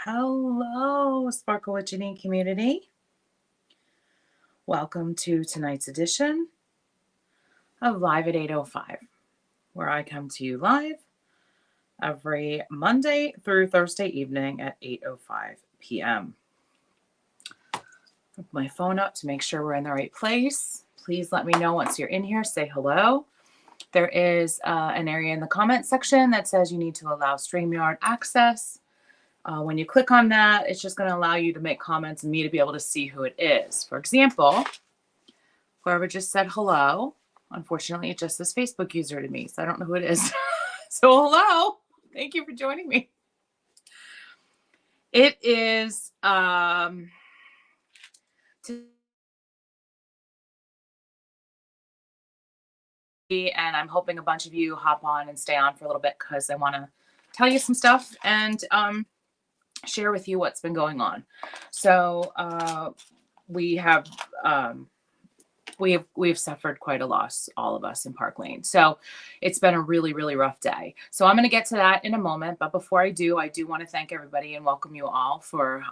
Hello, Sparkle with Janine community. Welcome to tonight's edition of Live at 8:05, where I come to you live every Monday through Thursday evening at 8:05 p.m. Hook my phone up to make sure we're in the right place. Please let me know once you're in here. Say hello. There is an area in the comment section that says you need to allow StreamYard access. When you click on that, it's just going to allow you to make comments and me to be able to see who it is. For example, whoever just said hello, unfortunately, it just says Facebook user to me, so I don't know who it is. So hello. Thank you for joining me. It is and I'm hoping a bunch of you hop on and stay on for a little bit because I want to tell you some stuff and share with you what's been going on. So we have suffered quite a loss, all of us in Park Lane. So it's been a really, really rough day. So I'm going to get to that in a moment. But before I do want to thank everybody and welcome you all for,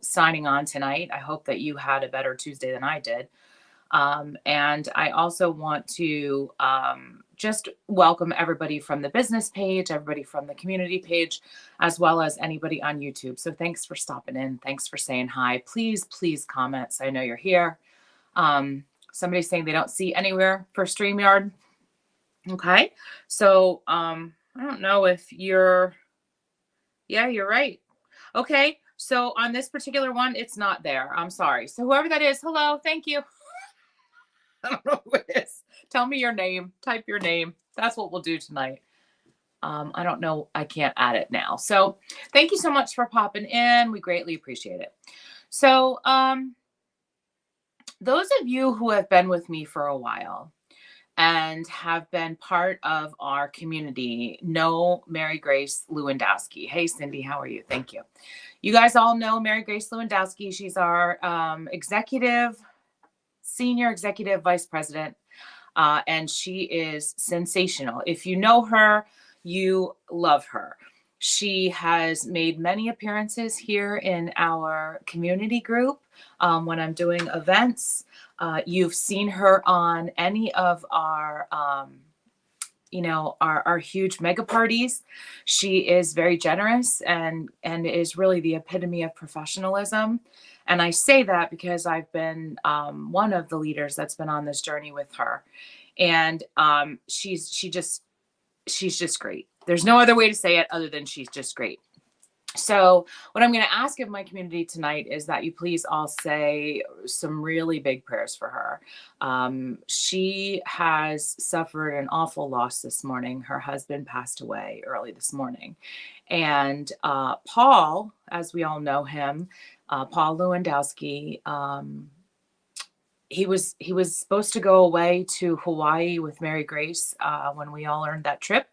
signing on tonight. I hope that you had a better Tuesday than I did. And I also want to just welcome everybody from the business page, everybody from the community page, as well as anybody on YouTube. So thanks for stopping in. Thanks for saying hi. Please, please comment so I know you're here. Somebody's saying they don't see anywhere for StreamYard. Okay. So I don't know if you're right. Okay. So on this particular one, it's not there. I'm sorry. So whoever that is, hello, thank you. I don't know who it is. Tell me your name. Type your name. That's what we'll do tonight. I don't know. I can't add it now. So thank you so much for popping in. We greatly appreciate it. So those of you who have been with me for a while and have been part of our community know Mary Grace Lewandowski. Hey, Cindy, how are you? Thank you. You guys all know Mary Grace Lewandowski. She's our senior executive vice president, and she is sensational. If you know her, you love her. She has made many appearances here in our community group when I'm doing events. You've seen her on any of our our huge mega parties. She is very generous and is really the epitome of professionalism. And I say that because I've been one of the leaders that's been on this journey with her. And she's just great. There's no other way to say it other than she's just great. So what I'm going to ask of my community tonight is that you please all say some really big prayers for her. She has suffered an awful loss this morning. Her husband passed away early this morning. And Paul, as we all know him, Paul Lewandowski, he was supposed to go away to Hawaii with Mary Grace when we all earned that trip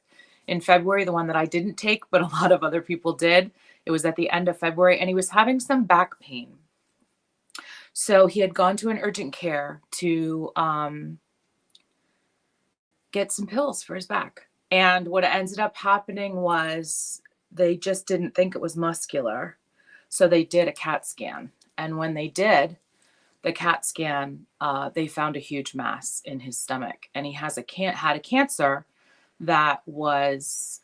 in February, the one that I didn't take, but a lot of other people did. It was at the end of February, and he was having some back pain. So he had gone to an urgent care to get some pills for his back. And what ended up happening was they just didn't think it was muscular. So they did a CAT scan. And when they did the CAT scan, they found a huge mass in his stomach. And he had a cancer that was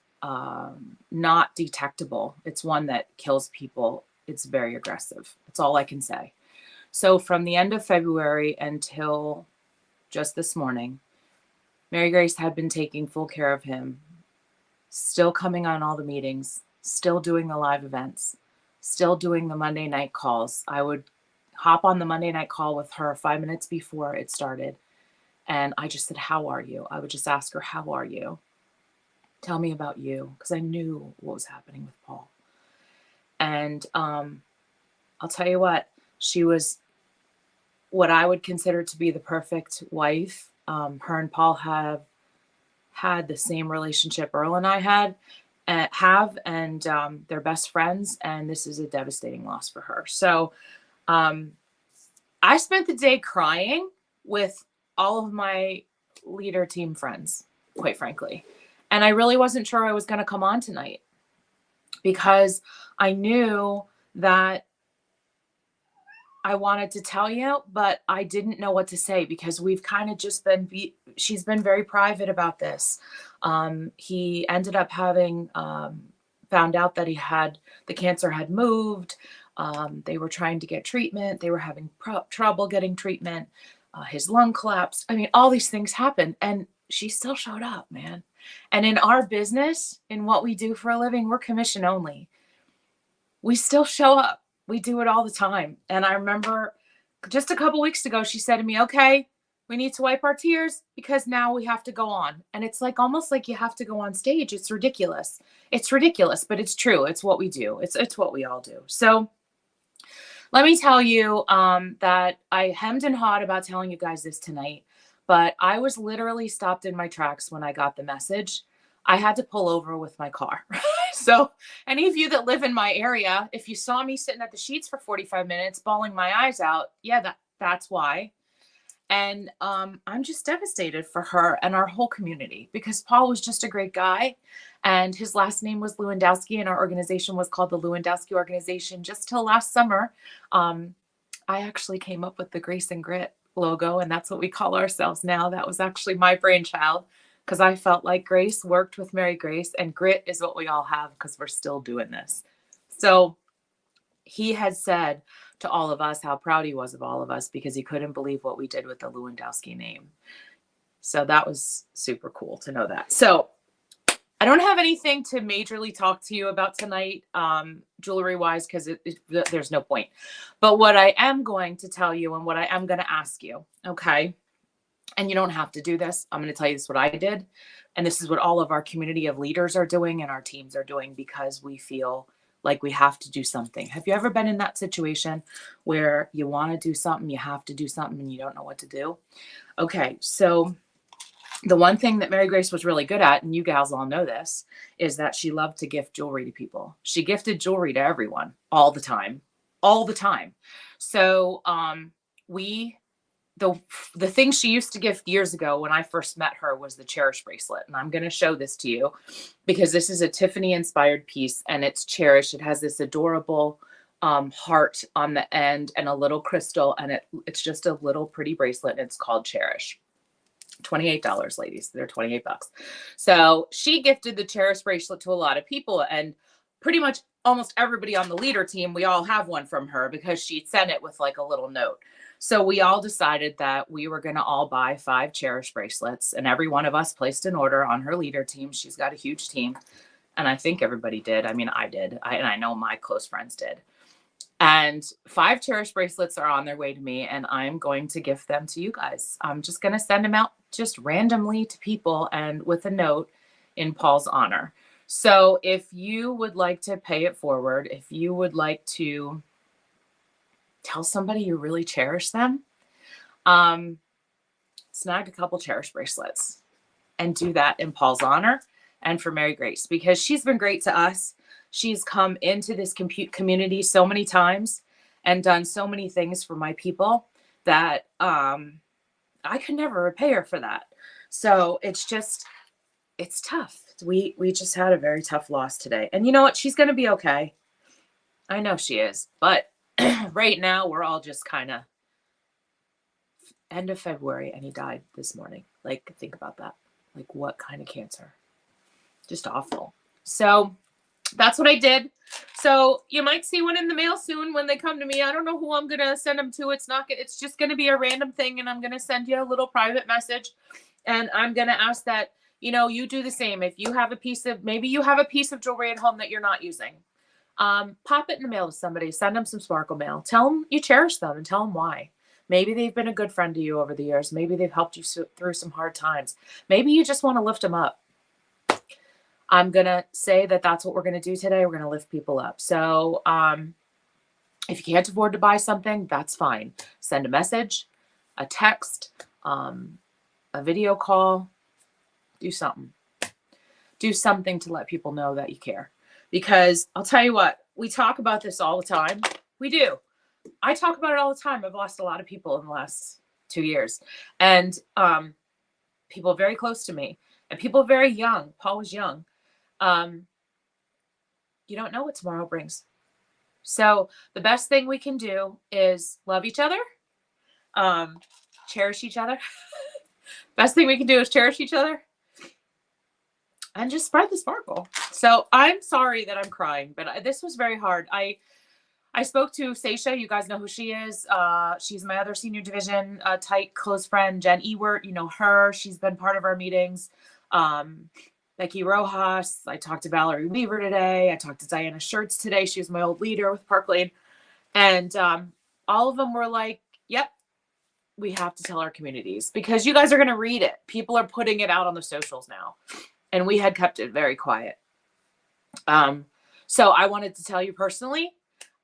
not detectable. It's one that kills people. It's very aggressive. That's all I can say. So from the end of February until just this morning, Mary Grace had been taking full care of him, still coming on all the meetings, still doing the live events, still doing the Monday night calls. I would hop on the Monday night call with her 5 minutes before it started. And I just said, how are you? I would just ask her, how are you? Tell me about you. Because I knew what was happening with Paul. And I'll tell you what, she was what I would consider to be the perfect wife. Her and Paul have had the same relationship Earl and I have, and they're best friends. And this is a devastating loss for her. So I spent the day crying with all of my leader team friends, quite frankly. And I really wasn't sure I was going to come on tonight. because I knew that I wanted to tell you, but I didn't know what to say because we've kind of just been, she's been very private about this. He ended up having, found out that he had, the cancer had moved. They were trying to get treatment. They were having trouble getting treatment. His lung collapsed. I mean, all these things happened and she still showed up, man. And in our business, in what we do for a living, we're commission only. We still show up. We do it all the time. And I remember just a couple weeks ago, she said to me, okay, we need to wipe our tears because now we have to go on. And it's like almost like you have to go on stage. It's ridiculous. It's ridiculous, but it's true. It's what we do. It's what we all do. So let me tell you that I hemmed and hawed about telling you guys this tonight, but I was literally stopped in my tracks when I got the message. I had to pull over with my car. So any of you that live in my area, if you saw me sitting at the sheets for 45 minutes, bawling my eyes out, yeah, that's why. And I'm just devastated for her and our whole community because Paul was just a great guy. And his last name was Lewandowski, and our organization was called the Lewandowski Organization just till last summer. I actually came up with the Grace and Grit logo, and that's what we call ourselves now. That was actually my brainchild because I felt like Grace worked with Mary Grace, and grit is what we all have because we're still doing this. So he had said to all of us how proud he was of all of us because he couldn't believe what we did with the Lewandowski name. So that was super cool to know that. So I don't have anything to majorly talk to you about tonight, jewelry wise, because there's no point. But what I am going to tell you and what I am going to ask you, okay, and you don't have to do this. I'm going to tell you this is what I did. And this is what all of our community of leaders are doing and our teams are doing because we feel like we have to do something. Have you ever been in that situation where you want to do something, you have to do something, and you don't know what to do? Okay, so the one thing that Mary Grace was really good at, and you gals all know this, is that she loved to gift jewelry to people. She gifted jewelry to everyone all the time, all the time. So the thing she used to gift years ago when I first met her was the Cherish bracelet. And I'm going to show this to you because this is a Tiffany inspired piece and it's Cherish. It has this adorable heart on the end and a little crystal, and it's just a little pretty bracelet, and it's called Cherish. $28, ladies. They're 28 bucks. So she gifted the Cherish bracelet to a lot of people, and pretty much almost everybody on the leader team, we all have one from her because she sent it with like a little note. So we all decided that we were going to all buy 5 Cherish bracelets, and every one of us placed an order on her leader team. She's got a huge team, and I think everybody did. I mean, I did. And I know my close friends did. And 5 Cherish bracelets are on their way to me, and I'm going to gift them to you guys. I'm just going to send them out just randomly to people and with a note in Paul's honor. So if you would like to pay it forward, if you would like to tell somebody you really cherish them, snag a couple Cherish bracelets and do that in Paul's honor and for Mary Grace, because she's been great to us. She's come into this community so many times and done so many things for my people that I could never repay her for that. So it's tough. We just had a very tough loss today. And you know what? She's going to be okay. I know she is. But right now, we're all just kind of end of February, and he died this morning. Like, think about that. Like, what kind of cancer? Just awful. So that's what I did. So you might see one in the mail soon when they come to me. I don't know who I'm going to send them to. It's just going to be a random thing. And I'm going to send you a little private message. And I'm going to ask that, you do the same. If you have maybe you have a piece of jewelry at home that you're not using, pop it in the mail to somebody, send them some sparkle mail, tell them you cherish them and tell them why. Maybe they've been a good friend to you over the years. Maybe they've helped you through some hard times. Maybe you just want to lift them up. I'm going to say that that's what we're going to do today. We're going to lift people up. So if you can't afford to buy something, that's fine. Send a message, a text, a video call, do something. Do something to let people know that you care. Because I'll tell you what, we talk about this all the time. We do. I talk about it all the time. I've lost a lot of people in the last 2 years. And people very close to me. And people very young. Paul was young. you don't know what tomorrow brings. So the best thing we can do is love each other, cherish each other. Best thing we can do is cherish each other and just spread the sparkle. So I'm sorry that I'm crying, but this was very hard. I spoke to Seisha. You guys know who she is. She's my other senior division tight close friend, Jen Ewert. You know her. She's been part of our meetings. Becky Rojas. I talked to Valerie Weaver today. I talked to Diana Schertz today. She was my old leader with Park Lane. And all of them were like, yep, we have to tell our communities because you guys are going to read it. People are putting it out on the socials now. And we had kept it very quiet. So I wanted to tell you personally,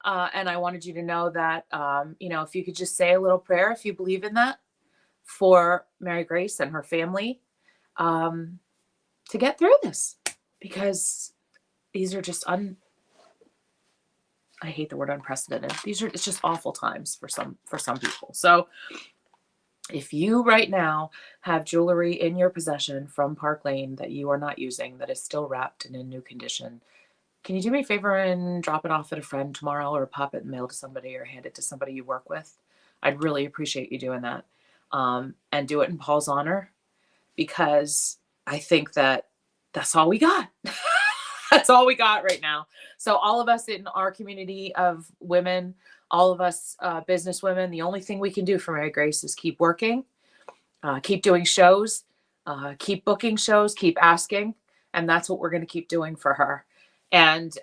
and I wanted you to know that, if you could just say a little prayer, if you believe in that, for Mary Grace and her family, to get through this, because these are just I hate the word unprecedented. It's just awful times for some people. So if you right now have jewelry in your possession from Park Lane that you are not using, that is still wrapped and in new condition, can you do me a favor and drop it off at a friend tomorrow, or pop it in mail to somebody, or hand it to somebody you work with? I'd really appreciate you doing that. And do it in Paul's honor, because I think that's all we got. That's all we got right now. So all of us in our community of women, all of us business women, the only thing we can do for Mary Grace is keep working, keep doing shows, keep booking shows, keep asking. And that's what we're going to keep doing for her. And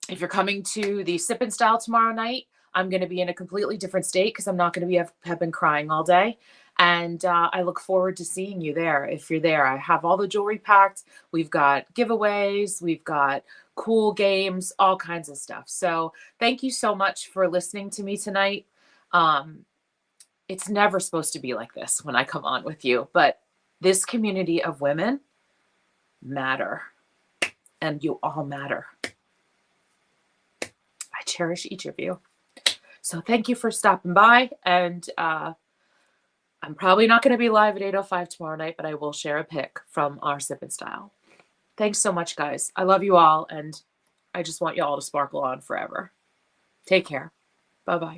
if you're coming to the Sip and Style tomorrow night, I'm going to be in a completely different state because I'm not going to have been crying all day. And I look forward to seeing you there. If you're there, I have all the jewelry packed. We've got giveaways. We've got cool games, all kinds of stuff. So thank you so much for listening to me tonight. It's never supposed to be like this when I come on with you, but this community of women matter, and you all matter. I cherish each of you. So thank you for stopping by. And I'm probably not going to be live at 8:05 tomorrow night, but I will share a pic from our Sip and Style. Thanks so much, guys. I love you all, and I just want you all to sparkle on forever. Take care. Bye-bye.